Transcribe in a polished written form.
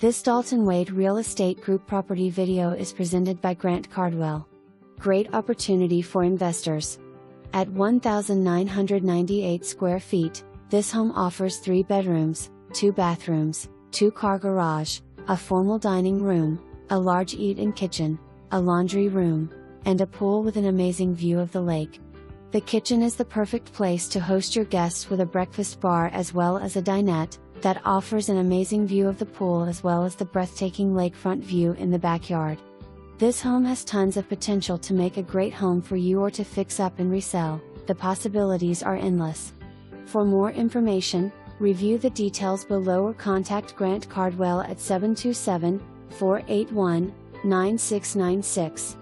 This Dalton Wade Real Estate Group property video is presented by Cardwell. Great opportunity for investors. At 1,998 square feet, this home offers 3 bedrooms, 2 bathrooms, 2-car garage, a formal dining room, a large eat-in kitchen, a laundry room, and a pool with an amazing view of the lake. The kitchen is the perfect place to host your guests with a breakfast bar as well as a dinette that offers an amazing view of the pool as well as the breathtaking lakefront view in the backyard. This home has tons of potential to make a great home for you or to fix up and resell. The possibilities are endless. For more information, review the details below or contact Cardwell at 727-481-9696.